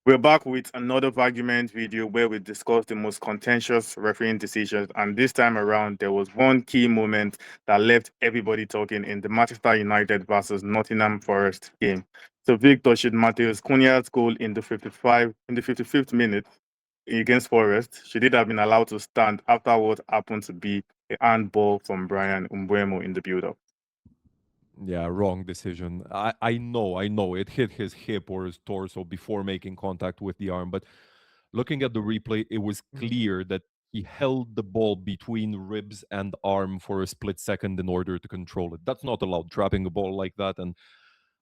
We're back with another VARgument video where we discuss the most contentious refereeing decisions. And this time around, there was one key moment that left everybody talking in the Manchester United versus Nottingham Forest game. So Victor should Mateus Cunha's goal in the 55th minute against Forest, should it have been allowed to stand after what happened to be a handball from Brian Mbeumo in the build-up? Yeah, wrong decision. I know. It hit his hip or his torso before making contact with the arm. But looking at the replay, it was clear that he held the ball between ribs and arm for a split second in order to control it. That's not allowed, trapping a ball like that. And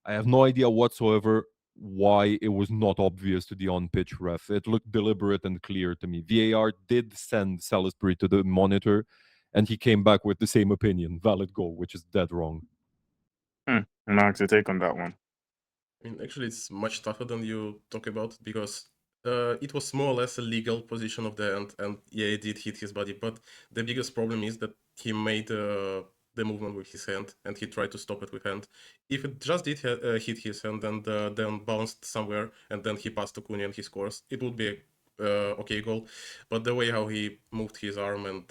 I have no idea whatsoever why it was not obvious to the on-pitch ref. It looked deliberate and clear to me. VAR did send Salisbury to the monitor, and he came back with the same opinion, valid goal, which is dead wrong. Max, your take on that one? I mean, actually, it's much tougher than you talk about because it was more or less a legal position of the hand, and yeah, it did hit his body. But the biggest problem is that he made the movement with his hand, and he tried to stop it with hand. If it just did hit his hand and then bounced somewhere, and then he passed to Cunha and he scores, it would be a okay goal. But the way how he moved his arm, and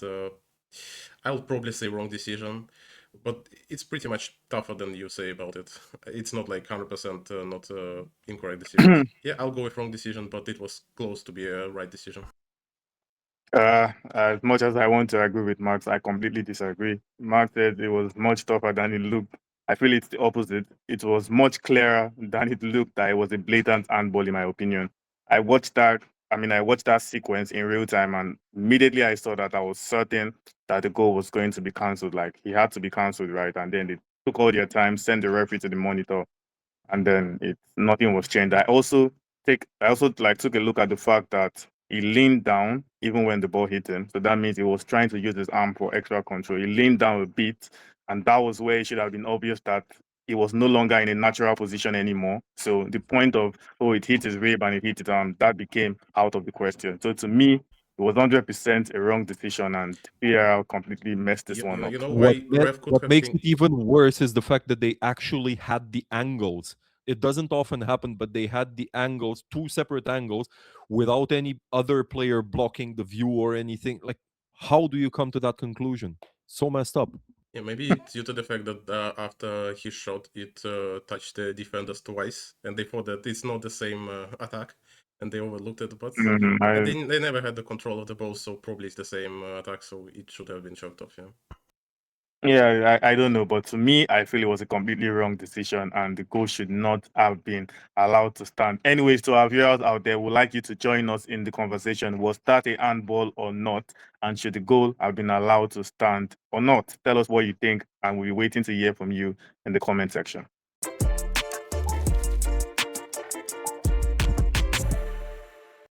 I would probably say wrong decision. But it's pretty much tougher than you say about it. It's not like 100% not incorrect decision. Yeah, I'll go with wrong decision, but it was close to be a right decision. As much as I want to agree with Max, I completely disagree. Max said it was much tougher than it looked. I feel it's the opposite. It was much clearer than it looked. That it was a blatant handball, in my opinion. I watched that sequence in real time, and immediately I saw that I was certain that the goal was going to be cancelled. Like, he had to be cancelled, right? And then they took all their time, sent the referee to the monitor, and then nothing was changed. I also took a look at the fact that he leaned down even when the ball hit him. So that means he was trying to use his arm for extra control. He leaned down a bit, and that was where it should have been obvious that he was no longer in a natural position anymore. So the point of, oh, it hit his rib and it hit his arm, that became out of the question. So to me, it was 100% a wrong decision, and PRL completely messed this one up. You know What, why the ref could what have makes think. it even worse is the fact that they actually had the angles. It doesn't often happen, but they had the angles, two separate angles, without any other player blocking the view or anything. Like, how do you come to that conclusion? So messed up. Yeah, maybe it's due to the fact that after his shot, it touched the defenders twice, and they thought that it's not the same attack, and they overlooked it. But and they never had the control of the ball, so probably it's the same attack, so it should have been chalked off. Yeah. Yeah, I don't know, but to me, I feel it was a completely wrong decision, and the goal should not have been allowed to stand. Anyways, to our viewers out there, we'd like you to join us in the conversation. Was that a handball or not? And should the goal have been allowed to stand or not? Tell us what you think, and we'll be waiting to hear from you in the comment section.